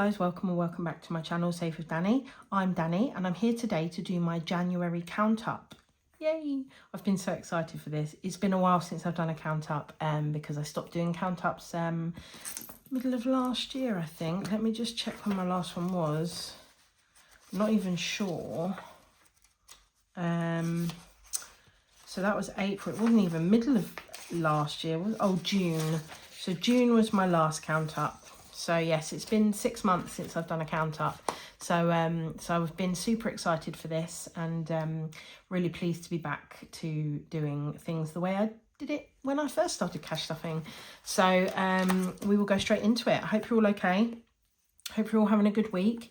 guys, welcome or welcome back to my channel, Safe with Dani. I'm Dani and I'm here today to do my January count up. Yay! I've been so excited for this. It's been a while since I've done a count up because I stopped doing count ups middle of last year, I think. Let me just check when my last one was. I'm not even sure. So that was April. It wasn't even middle of last year. June. So June was my last count up. So yes, it's been 6 months since I've done a count up. So I've been super excited for this and really pleased to be back to doing things the way I did it when I first started cash stuffing. So we will go straight into it. I hope you're all okay. Hope you're all having a good week.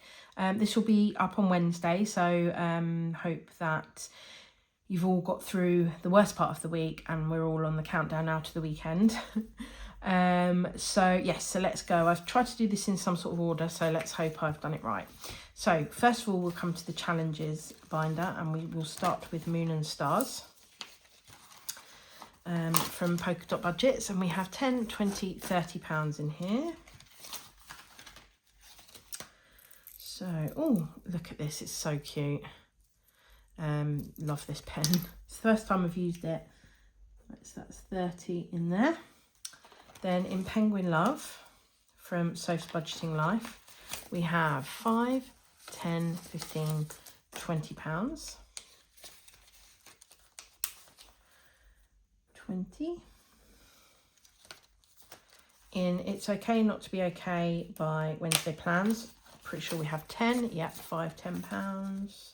This will be up on Wednesday, so hope that you've all got through the worst part of the week and we're all on the countdown now to the weekend. So let's go. I've tried to do this in some sort of order, so let's hope I've done it right. So first of all, we'll come to the challenges binder and we will start with Moon and Stars from Polka Dot Budgets, and we have 10, 20, 30 pounds in here. So, oh, look at this, it's so cute. Love this pen. It's the first time I've used it. So that's 30 in there. Then in Penguin Love from Soph's Budgeting Life, we have 5, 10, 15, 20 pounds. 20. In It's Okay Not to Be Okay by Wednesday Plans, pretty sure we have 10. Yep, 5, 10 pounds.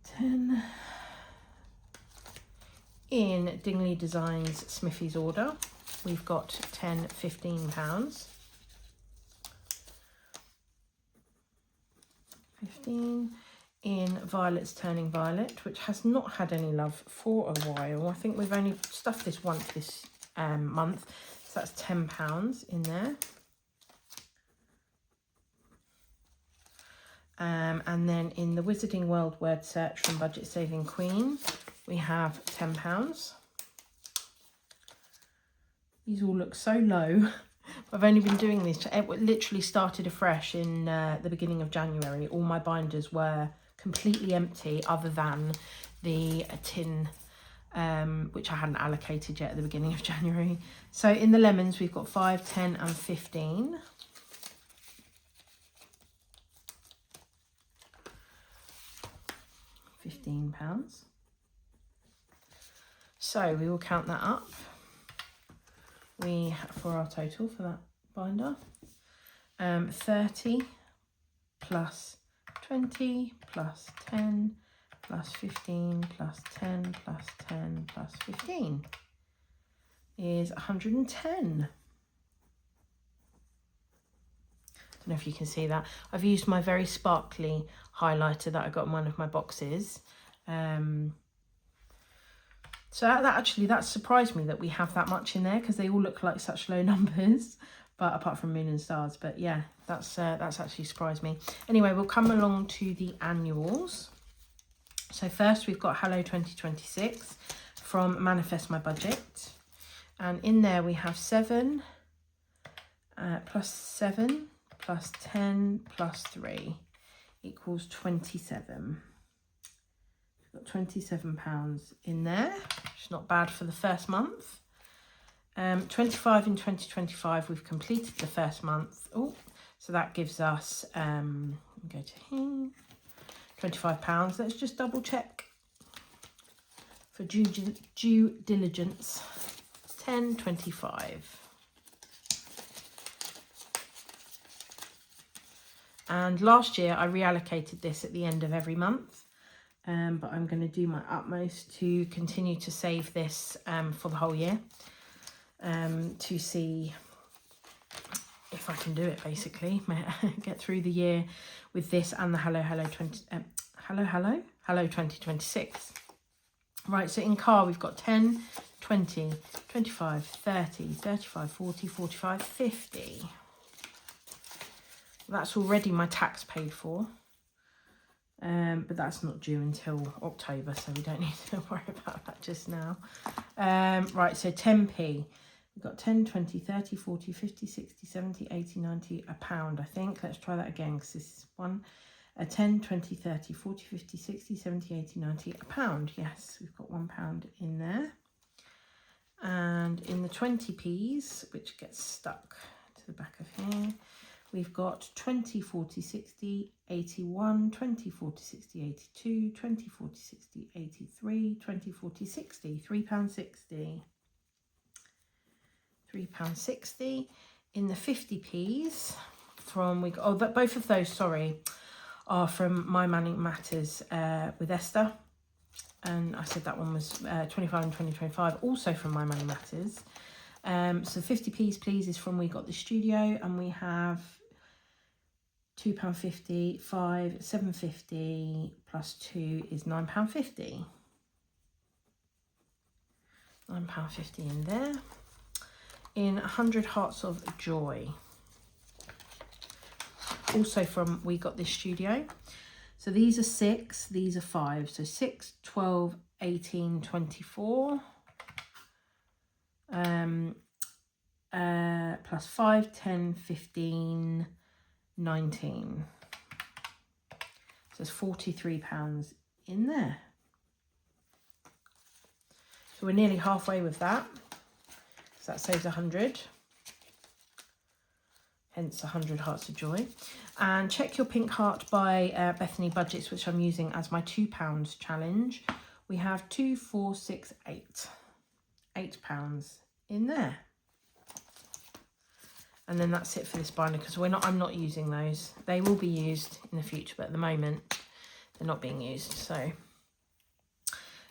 10. In Dingley Designs Smithy's Order, we've got 10, 15 pounds. 15. In Violet's Turning Violet, which has not had any love for a while. I think we've only stuffed this once this month, so that's 10 pounds in there. And then in the Wizarding World Word Search from Budget Saving Queen, we have 10 pounds. These all look so low. I've only been doing this, it literally started afresh in the beginning of January. All my binders were completely empty other than the tin, which I hadn't allocated yet at the beginning of January. So in the lemons, we've got 5, 10 and 15. £15. So we will count that up. We have for our total for that binder, 30 plus 20 plus 10 plus 15 plus 10 plus 10 plus 15 is 110. Don't know if you can see that. I've used my very sparkly highlighter that I got in one of my boxes. So that surprised me that we have that much in there, because they all look like such low numbers, but apart from Moon and Stars. But yeah, that's actually surprised me. Anyway, we'll come along to the annuals. So first we've got Hello 2026 from Manifest My Budget, and in there we have 7 plus 7 plus 10 plus 3 equals 27. Got £27 in there, which is not bad for the first month. 25 in 2025, we've completed the first month. Oh, so that gives us, go to here, £25. Let's just double check for due diligence. 10.25. And last year I reallocated this at the end of every month. But I'm going to do my utmost to continue to save this for the whole year, to see if I can do it, basically. Get through the year with this and the Hello 2026. Right, so in car we've got 10, 20, 25, 30, 35, 40, 45, 50. That's already my tax paid for. But that's not due until October, so we don't need to worry about that just now. Right, so 10p. We've got 10, 20, 30, 40, 50, 60, 70, 80, 90, a pound, I think. Let's try that again because this is one. 10, 20, 30, 40, 50, 60, 70, 80, 90, a pound. Yes, we've got £1 in there. And in the 20p's, which gets stuck to the back of here, we've got 20, 40, 60, 81, 20, 40, 60, 82, 20, 40, 60, 83, 20, 40, 60, £3.60. £3.60. In the 50p's, from we got, oh, that both of those, sorry, are from My Money Matters with Esther. And I said that one was 25 and 2025, also from My Money Matters. So 50p's, please, is from We Got the Studio, and we have £2.50, 5, £7.50 plus 2 is £9.50. £9.50 in there. In 100 Hearts of Joy, also from We Got This Studio. So these are 6, these are 5. So 6, 12, 18, 24. Plus 5, 10, 15, 19. So there's £43 in there. So we're nearly halfway with that. So that saves 100. Hence 100 Hearts of Joy. And check your pink heart by Bethany Budgets, which I'm using as my £2 challenge. We have 2, 4, 6, 8. £8 in there. And then that's it for this binder, because I'm not using those. They will be used in the future, but at the moment they're not being used. So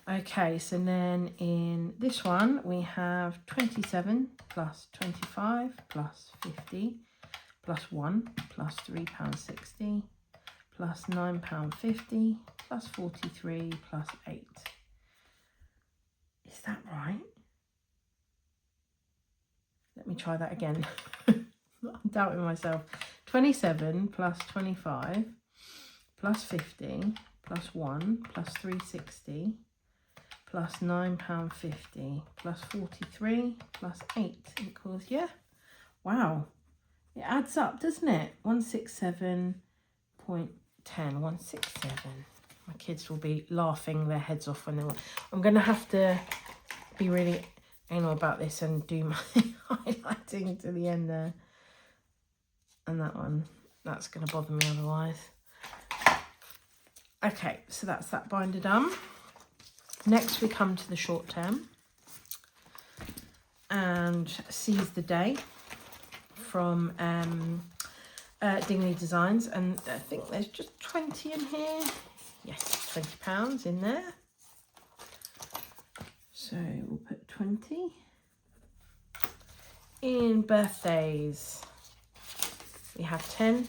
okay, so then in this one we have 27 plus 25 plus 50 plus 1 plus £3.60 plus £9.50 plus 43 plus 8. Is that right? Let me try that again. I'm doubting myself. 27 plus 25 plus 50 plus 1 plus 360 plus £9.50 plus 43 plus 8 equals, yeah, wow, it adds up, doesn't it? 167.10. 167. My kids will be laughing their heads off when they want. I'm going to have to be really anal about this and do my highlighting to the end there. And that one, that's going to bother me otherwise. Okay, so that's that binder done. Next we come to the short term and Seize the Day from Dingley Designs, and I think there's just 20 in here. Yes, £20 in there. So we'll put 20. In birthdays, we have 10.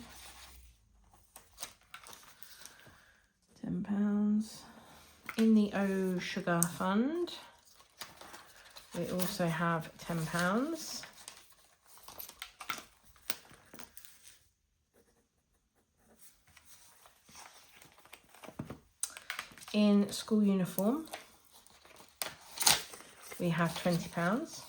£10. In the Oh Sugar Fund, we also have £10. In School Uniform, we have £20.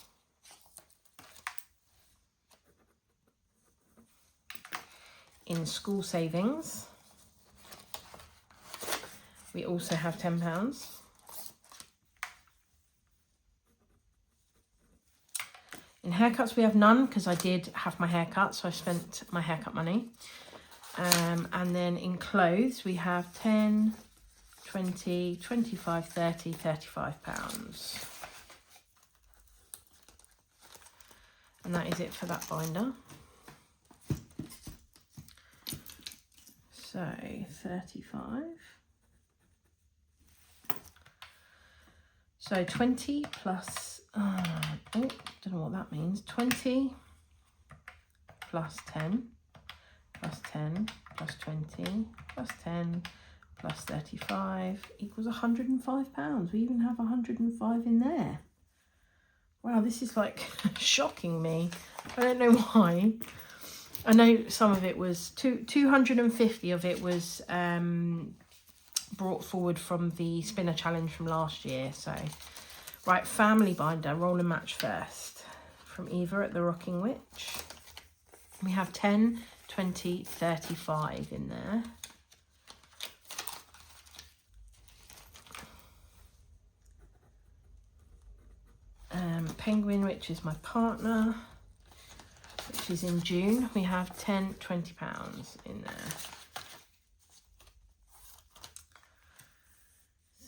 In School Savings, we also have £10. In haircuts, we have none because I did have my haircut, so I spent my haircut money. And then in clothes, we have 10, 20, 25, 30, £35. And that is it for that binder. So 35. So 20 plus, don't know what that means. 20 plus 10 plus 10 plus 20 plus 10 plus 35 equals £105. We even have 105 in there. Wow, this is like shocking me. I don't know why. I know some of it was, 250 of it was brought forward from the spinner challenge from last year. So, right, family binder, roll and match first. from Eva at the Rocking Witch. We have 10, 20, 35 in there. Penguin, which is my partner, which is in June. We have 10, 20 pounds in there.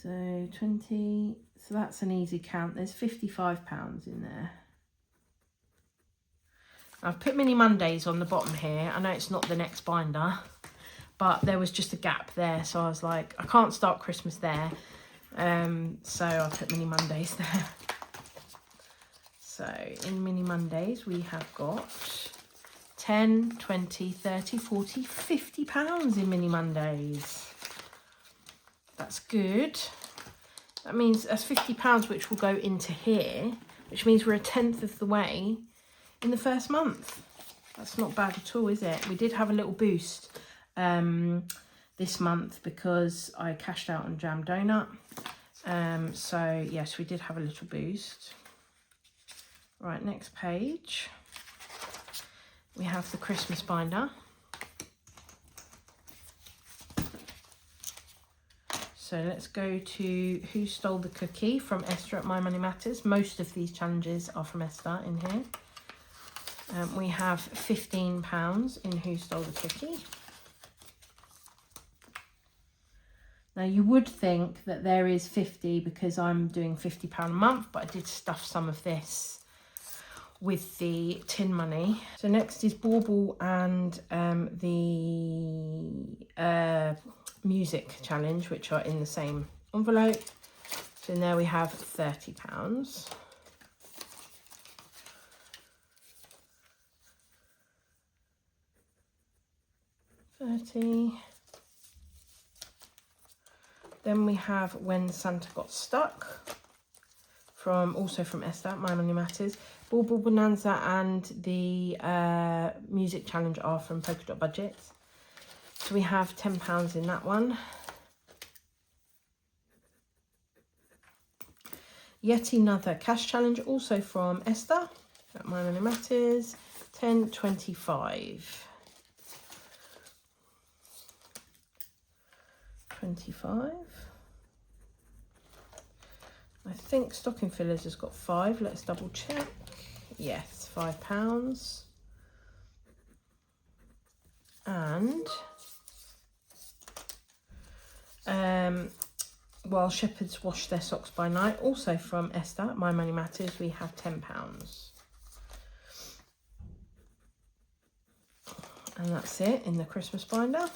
So 20, so that's an easy count. There's 55 pounds in there. I've put Mini Mondays on the bottom here. I know it's not the next binder, but there was just a gap there. So I was like, I can't start Christmas there. So I put Mini Mondays there. So in Mini Mondays, we have got 10, 20, 30, 40, 50 pounds in Mini Mondays. That's good. That means that's 50 pounds, which will go into here, which means we're a tenth of the way in the first month. That's not bad at all, is it? We did have a little boost this month because I cashed out on Jam Donut. So yes, we did have a little boost. Right, next page. We have the Christmas binder. So let's go to Who Stole the Cookie from Esther at My Money Matters. Most of these challenges are from Esther in here. We have £15 in Who Stole the Cookie. Now you would think that there is 50 because I'm doing £50 a month, but I did stuff some of this with the tin money. So next is Bauble and the music challenge, which are in the same envelope. So in there we have £30. 30. Then we have When Santa Got Stuck, also from Esther, My Money Matters. Bauble Bonanza and the music challenge are from Polka Dot Budgets. So we have £10 in that one. Yet another cash challenge, also from Esther at My Money Matters. 10, 25. 25. I think Stocking Fillers has got 5. Let's double check. Yes, £5. And While Shepherds Wash Their Socks by Night, also from Esther, My Money Matters, we have £10. And that's it in the Christmas binder.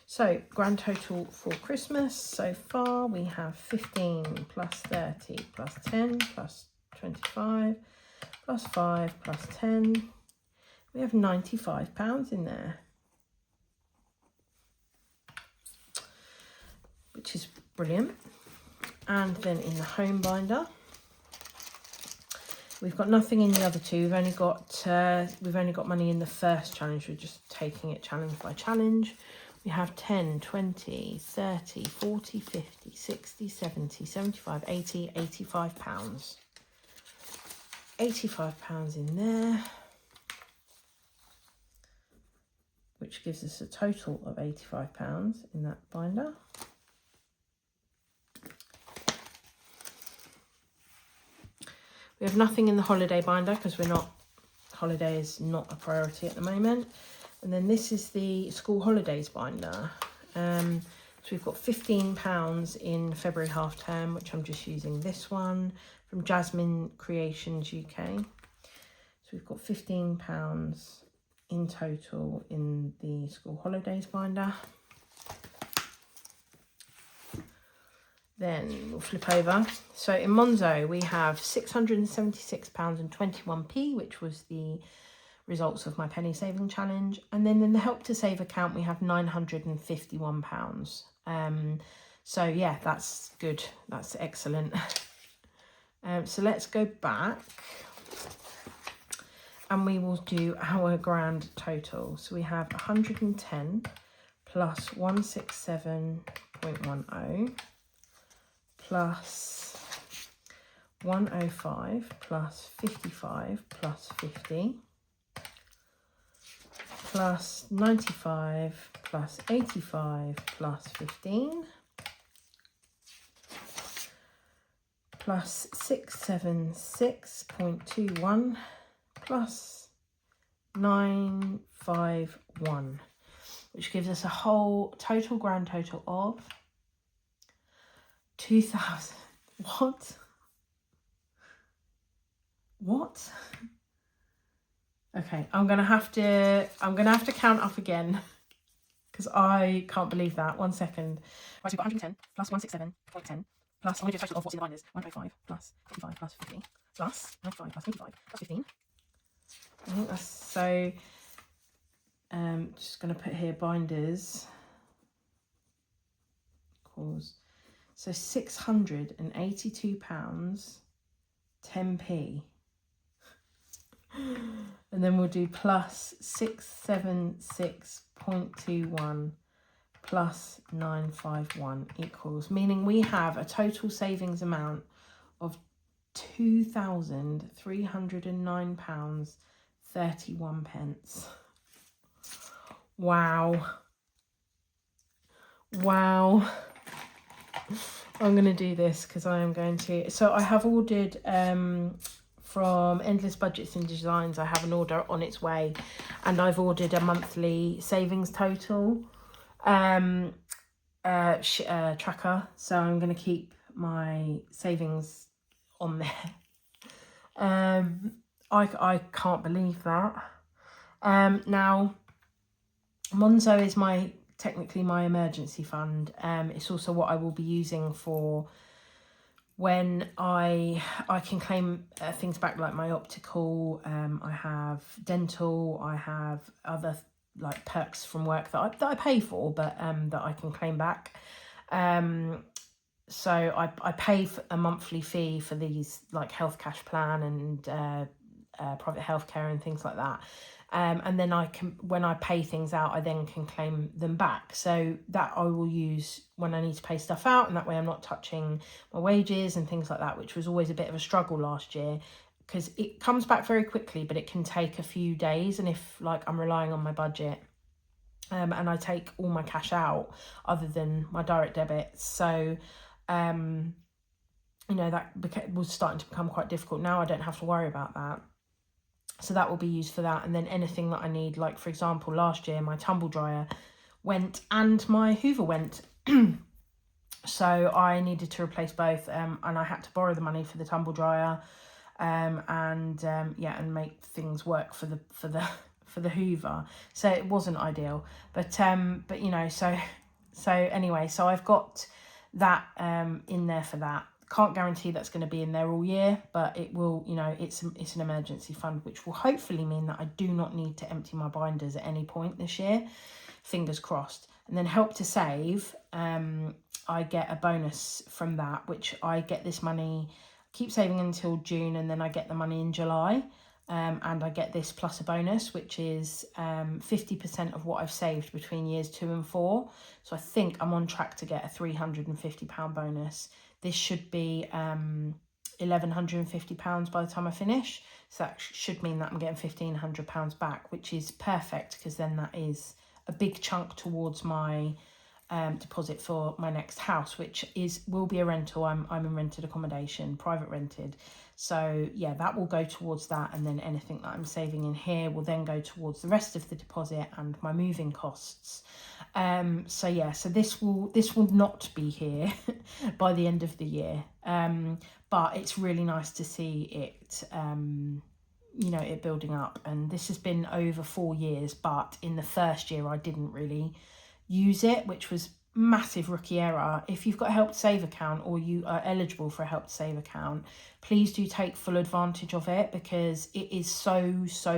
So, grand total for Christmas so far, we have 15 plus 30 plus 10 plus 25 plus 5 plus 10. We have £95 in there, which is brilliant. And then in the home binder, we've got nothing in the other two. We've only got money in the first challenge. We're just taking it challenge by challenge. We have 10, 20, 30, 40, 50, 60, 70, 75, 80, £85. £85 in there, which gives us a total of £85 in that binder. We have nothing in the holiday binder because holiday is not a priority at the moment. And then this is the school holidays binder. So we've got £15 in February half term, which I'm just using this one from Jasmine Creations UK. So we've got £15 in total in the school holidays binder. Then we'll flip over. So in Monzo, we have £676.21, which was the results of my penny saving challenge. And then in the Help to Save account, we have £951. So yeah, that's good. That's excellent. So let's go back and we will do our grand total. So we have 110 plus 167 0.10 plus 105 plus 55 plus 50 plus 95 plus 85 plus 15 plus 676.21 plus 951, which gives us a whole grand total of 2,000. What? Okay, I'm gonna have to count up again because I can't believe that. 1 second. Right, so we've got 110 plus 167.10 plus, I'm going to do a total of what's in the binders. 105 plus 55 plus 50 plus 95 plus 25 plus 15. I think that's so. Just going to put here binders. Cause so £682, 10p. And then we'll do plus 676.21 plus 951 equals, meaning we have a total savings amount of £2,309.31. Wow. Wow. I'm going to do this because I am going to. So I have ordered from Endless Budgets and Designs. I have an order on its way, and I've ordered a monthly savings total tracker. So I'm going to keep my savings on there. I can't believe that. Now, Monzo is technically my emergency fund. It's also what I will be using for when I can claim things back, like my optical. I have dental. I have other like perks from work that I pay for, but that I can claim back. So I pay for a monthly fee for these, like health cash plan and private healthcare and things like that. And then when I pay things out, I then can claim them back. So that I will use when I need to pay stuff out, and that way I'm not touching my wages and things like that, which was always a bit of a struggle last year because it comes back very quickly, but it can take a few days. And if like I'm relying on my budget, and I take all my cash out other than my direct debits, so that was starting to become quite difficult. Now I don't have to worry about that. So that will be used for that. And then anything that I need, like for example, last year my tumble dryer went and my Hoover went. So I needed to replace both, and I had to borrow the money for the tumble dryer, and make things work for the Hoover. So it wasn't ideal, but anyway, so I've got that in there for that. Can't guarantee that's going to be in there all year, but it will, it's an emergency fund, which will hopefully mean that I do not need to empty my binders at any point this year. Fingers crossed. And then Help to Save, I get a bonus from that, which I get this money, keep saving until June, and then I get the money in July. And I get this plus a bonus, which is 50% of what I've saved between years 2 and 4. So I think I'm on track to get a £350 bonus. This should be £1,150 by the time I finish. So that should mean that I'm getting £1,500 back, which is perfect, because then that is a big chunk towards my deposit for my next house, which will be a rental. I'm in rented accommodation, private rented. So yeah, that will go towards that, and then anything that I'm saving in here will then go towards the rest of the deposit and my moving costs. So this will not be here by the end of the year, but it's really nice to see it it building up. And this has been over 4 years, but in the first year I didn't really use it, which was massive rookie error. If you've got a Help to Save account, or you are eligible for a Help to Save account, please do take full advantage of it, because it is so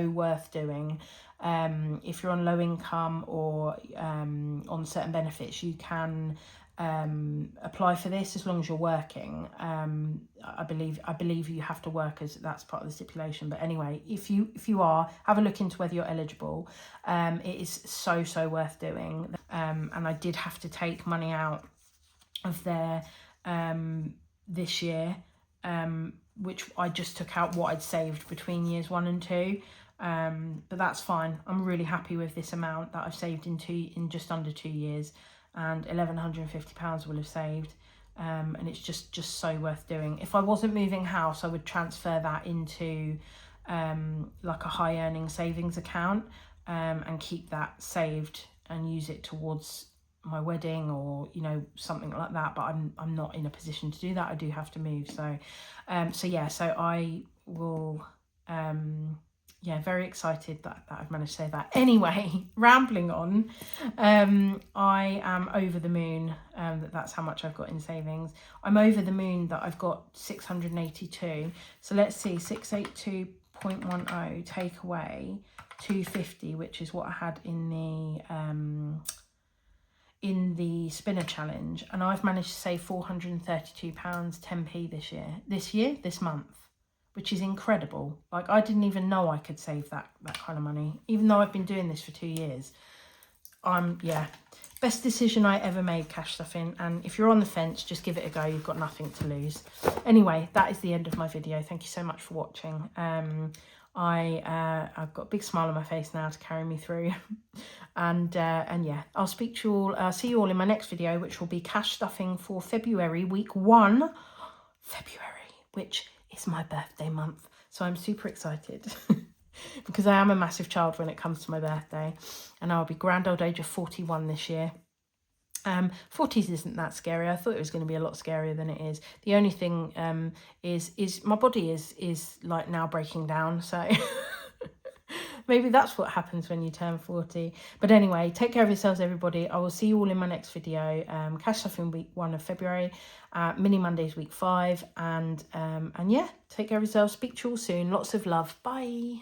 worth doing. If you're on low income or on certain benefits, you can apply for this as long as you're working. I believe you have to work, as that's part of the stipulation. But anyway, if you are, have a look into whether you're eligible. It is so worth doing. And I did have to take money out of there this year, which I just took out what I'd saved between years 1 and 2. But that's fine. I'm really happy with this amount that I've saved in just under 2 years, and £1,150 will have saved. And it's just so worth doing. If I wasn't moving house, I would transfer that into like a high earning savings account, and keep that saved and use it towards my wedding, or something like that. But I'm not in a position to do that. I do have to move. So so I will very excited that I've managed to say that. Anyway, rambling on, I am over the moon that's how much I've got in savings. I'm over the moon that I've got 682. So let's see, 682.10 take away 250, which is what I had in the spinner challenge, and I've managed to save £432 10p this month, which is incredible. Like, I didn't even know I could save that kind of money, even though I've been doing this for 2 years. Best decision I ever made, cash stuffing. And if you're on the fence, just give it a go. You've got nothing to lose. Anyway, that is the end of my video. Thank you so much for watching. I've got a big smile on my face now to carry me through. and yeah, I'll speak to you all. See you all in my next video, which will be cash stuffing for February, week 1, February, which is my birthday month. So I'm super excited because I am a massive child when it comes to my birthday, and I'll be grand old age of 41 this year. 40s isn't that scary. I thought it was going to be a lot scarier than it is. The only thing is my body is like now breaking down, so maybe that's what happens when you turn 40. But anyway, take care of yourselves, everybody. I will see you all in my next video. Cash stuffing week 1 of February, mini Mondays week 5, and yeah, take care of yourselves. Speak to you all soon. Lots of love. Bye.